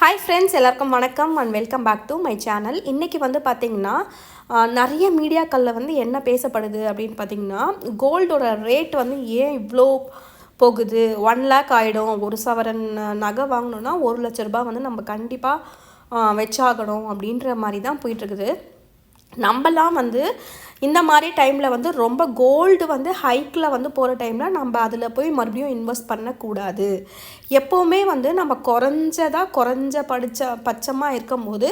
Hi friends, எல்லாருக்கும் வணக்கம் and welcome back to my channel. இன்றைக்கி வந்து பார்த்திங்கன்னா நிறைய மீடியாக்களில் வந்து என்ன பேசப்படுது அப்படின்னு பார்த்திங்கன்னா, கோல்டோட ரேட் வந்து ஏன் இவ்வளோ போகுது. 1 lakh ஆகிடும். ஒரு சவரன் நகை வாங்கணுன்னா 1 லட்ச ரூபா வந்து நம்ம கண்டிப்பாக வச்சாகணும் அப்படின்ற மாதிரி தான் போயிட்டுருக்குது. நம்மலாம் வந்து இந்த மாதிரி டைமில் வந்து ரொம்ப கோல்டு வந்து ஹைக்கில் வந்து போகிற டைமில் நம்ம அதில் போய் மறுபடியும் இன்வெஸ்ட் பண்ணக்கூடாது. எப்போவுமே வந்து நம்ம பட்சமாக இருக்கும்போது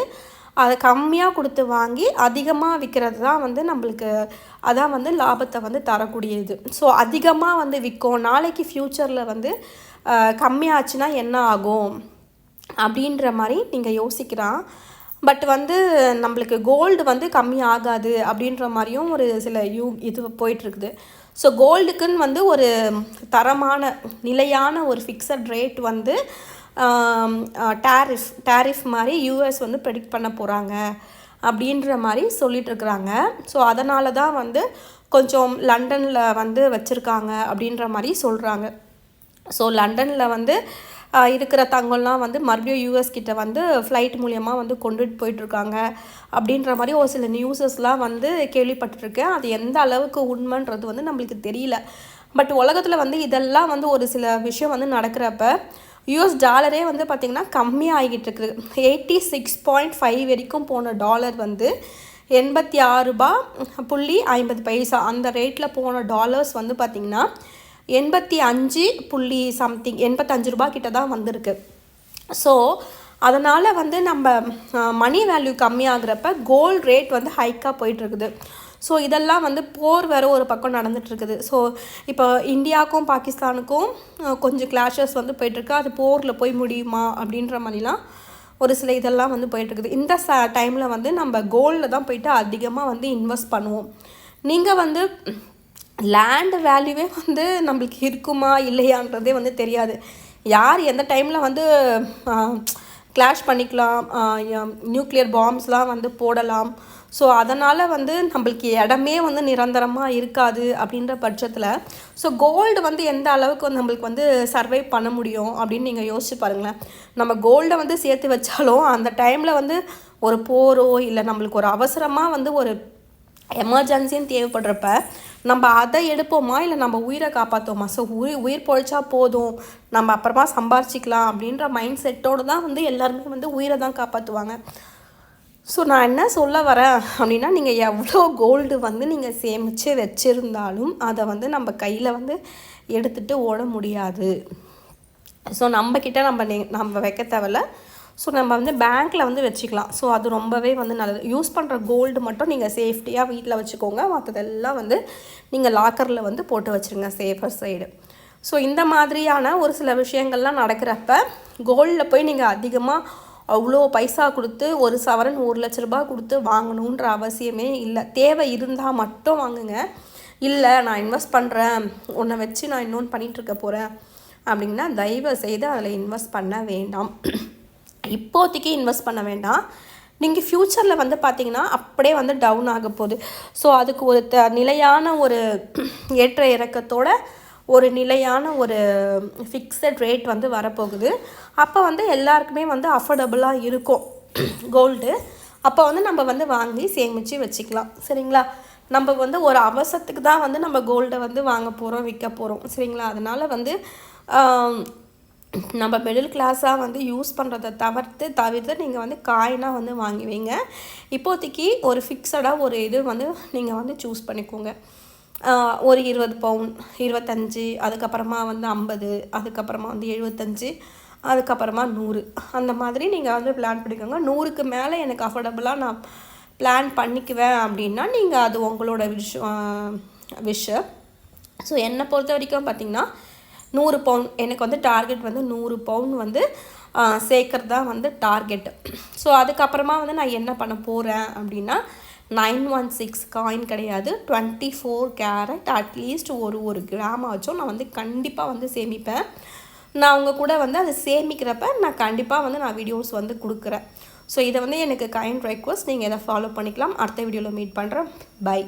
அதை கம்மியாக கொடுத்து வாங்கி அதிகமாக விற்கிறது தான் வந்து நம்மளுக்கு அதான் வந்து லாபத்தை வந்து தரக்கூடியது. ஸோ அதிகமாக வந்து விற்கும். நாளைக்கு ஃப்யூச்சரில் வந்து கம்மியாச்சுன்னா என்ன ஆகும் அப்படின்ற மாதிரி நீங்கள் யோசிக்கலாம். பட் வந்து நம்மளுக்கு கோல்டு வந்து கம்மி ஆகாது அப்படின்ற மாதிரியும் ஒரு சில இது போயிட்டுருக்குது. ஸோ கோல்டுக்குன்னு வந்து ஒரு தரமான நிலையான ஒரு ஃபிக்ஸட் ரேட் வந்து டேரிஃப் மாதிரி யூஎஸ் வந்து ப்ரெடிக்ட் பண்ண போகிறாங்க அப்படின்ற மாதிரி சொல்லிகிட்ருக்குறாங்க. ஸோ அதனால தான் வந்து கொஞ்சம் லண்டனில் வந்து வச்சுருக்காங்க அப்படின்ற மாதிரி சொல்கிறாங்க. ஸோ லண்டனில் வந்து இருக்கிற தங்கம்லாம் வந்து மறுபடியும் யூஎஸ் கிட்ட வந்து ஃப்ளைட் மூலியமாக வந்து கொண்டுட்டு போயிட்டுருக்காங்க அப்படின்ற மாதிரி ஒரு சில நியூஸஸ்லாம் வந்து கேள்விப்பட்டிருக்கேன். அது எந்த அளவுக்கு உண்மைன்றது வந்து நம்மளுக்கு தெரியல. பட் உலகத்தில் வந்து இதெல்லாம் வந்து ஒரு சில விஷயம் வந்து நடக்கிறப்ப யூஎஸ் டாலரே வந்து பார்த்திங்கன்னா கம்மியாக ஆகிட்டு இருக்குது. 86.5 வரைக்கும் போன டாலர் வந்து 86.50 அந்த ரேட்டில் போன டாலர்ஸ் வந்து பார்த்திங்கன்னா 85 ரூபா கிட்ட தான் வந்திருக்கு. ஸோ அதனால் வந்து நம்ம மணி வேல்யூ கம்மியாகிறப்ப கோல்டு ரேட் வந்து ஹைக்காக போயிட்டுருக்குது. ஸோ இதெல்லாம் வந்து போர் வேறு ஒரு பக்கம் நடந்துகிட்ருக்குது. ஸோ இப்போ இந்தியாவுக்கும் பாகிஸ்தானுக்கும் கொஞ்சம் கிளாஷஸ் வந்து போயிட்டுருக்கு. அது போரில் போய் முடியுமா அப்படின்ற மாதிரிலாம் ஒரு சில இதெல்லாம் வந்து போயிட்டுருக்குது. இந்த டைமில் வந்து நம்ம கோல்டில் தான் போயிட்டு அதிகமாக வந்து இன்வெஸ்ட் பண்ணுவோம். நீங்கள் வந்து லேண்டு வேல்யூவே வந்து நம்மளுக்கு இருக்குமா இல்லையான்றதே வந்து தெரியாது. யார் எந்த டைமில் வந்து கிளாஷ் பண்ணிக்கலாம், நியூக்ளியர் பாம்ஸ்லாம் வந்து போடலாம். ஸோ அதனால் வந்து நம்மளுக்கு இடமே வந்து நிரந்தரமாக இருக்காது அப்படின்ற பட்சத்தில் ஸோ கோல்டு வந்து எந்த அளவுக்கு வந்து நம்மளுக்கு வந்து சர்வை பண்ண முடியும் அப்படின்னு நீங்கள் யோசிச்சு பாருங்களேன். நம்ம கோல்டை வந்து சேர்த்து வச்சாலும் அந்த டைமில் வந்து ஒரு போரோ இல்லை நம்மளுக்கு ஒரு அவசரமாக வந்து ஒரு எமர்ஜென்சின்னு தேவைப்படுறப்ப நம்ம அதை எடுப்போமா இல்லை நம்ம உயிரை காப்பாற்றுவோமா? ஸோ உயிர் பொழைச்சா போதும், நம்ம அப்புறமா சம்பாரிச்சிக்கலாம் அப்படின்ற மைண்ட் செட்டோடு தான் வந்து எல்லாருமே வந்து உயிரை தான் காப்பாற்றுவாங்க. ஸோ நான் என்ன சொல்ல வரேன் அப்படின்னா, நீங்கள் எவ்வளோ கோல்டு வந்து நீங்கள் சேமித்து வச்சுருந்தாலும் அதை வந்து நம்ம கையில் வந்து எடுத்துகிட்டு ஓட முடியாது. ஸோ நம்மக்கிட்ட நம்ம வைக்க தேவையில்ல. ஸோ நம்ம வந்து பேங்க்கில் வந்து வச்சுக்கலாம். ஸோ அது ரொம்பவே வந்து நல்லது. யூஸ் பண்ணுற கோல்டு மட்டும் நீங்கள் சேஃப்டியாக வீட்டில் வச்சுக்கோங்க. மற்றதெல்லாம் வந்து நீங்கள் லாக்கரில் வந்து போட்டு வச்சுருங்க, சேஃபர் சைடு. ஸோ இந்த மாதிரியான ஒரு சில விஷயங்கள்லாம் நடக்கிறப்ப கோல்டில் போய் நீங்கள் அதிகமாக அவ்வளோ பைசா கொடுத்து ஒரு சவரன் 1 லட்ச ரூபா கொடுத்து வாங்கணுன்ற அவசியமே இல்லை. தேவை இருந்தால் மட்டும் வாங்குங்க. இல்லை நான் இன்வெஸ்ட் பண்ணுறேன், உன்னை வச்சு நான் இன்னொன்று பண்ணிகிட்ருக்க போகிறேன் அப்படின்னா தயவு செய்து அதில் இன்வெஸ்ட் பண்ண வேண்டாம். இப்போதைக்கு இன்வெஸ்ட் பண்ண வேண்டாம். நீங்கள் ஃப்யூச்சரில் வந்து பார்த்திங்கன்னா அப்படியே வந்து டவுன் ஆக போகுது. ஸோ அதுக்கு ஒரு நிலையான ஒரு ஏற்ற இறக்கத்தோட ஒரு நிலையான ஒரு ஃபிக்ஸட் ரேட் வந்து வரப்போகுது. அப்போ வந்து எல்லாருக்குமே வந்து அஃபோர்டபுளாக இருக்கும் கோல்டு. அப்போ வந்து நம்ம வந்து வாங்கி சேமித்து வச்சுக்கலாம். சரிங்களா? நம்ம வந்து ஒரு அவசரத்துக்கு தான் வந்து நம்ம கோல்டை வந்து வாங்க போகிறோம், விற்க போகிறோம். சரிங்களா? அதனால் வந்து நம்ம மிடில் கிளாஸாக வந்து யூஸ் பண்ணுறதை தவிர்த்து நீங்கள் வந்து காயினாக வந்து வாங்கி வைங்க. இப்போதைக்கு ஒரு ஃபிக்ஸடாக ஒரு இது வந்து நீங்கள் வந்து சூஸ் பண்ணிக்கோங்க. ஒரு 20 பவுன், 25, அதுக்கப்புறமா வந்து 50, அதுக்கப்புறமா வந்து 75, அதுக்கப்புறமா 100 அந்த மாதிரி நீங்கள் வந்து பிளான் பண்ணிக்கோங்க. 100க்கு மேலே எனக்கு அஃபோர்டபுளாக நான் பிளான் பண்ணிக்குவேன் அப்படின்னா நீங்கள் அது உங்களோட விஷயம். ஸோ என்னை பொறுத்த வரைக்கும் பார்த்திங்கன்னா 100 பவுன் எனக்கு வந்து டார்கெட் வந்து 100 பவுன் வந்து சேர்க்கறது தான் வந்து டார்கெட்டு. ஸோ அதுக்கப்புறமா வந்து நான் என்ன பண்ண போகிறேன் அப்படின்னா 916 காயின் கிடையாது, 24 கேரட் அட்லீஸ்ட் ஒரு கிராமாச்சும் நான் வந்து கண்டிப்பாக வந்து சேமிப்பேன். நான் அவங்க கூட வந்து அதை சேமிக்கிறப்ப நான் கண்டிப்பாக வந்து நான் வீடியோஸ் வந்து கொடுக்குறேன். ஸோ இதை வந்து எனக்கு கைண்ட் ரெக்வஸ்ட். நீங்கள் இதை ஃபாலோ பண்ணிக்கலாம். அடுத்த வீடியோவில் மீட் பண்ணுறேன். பை.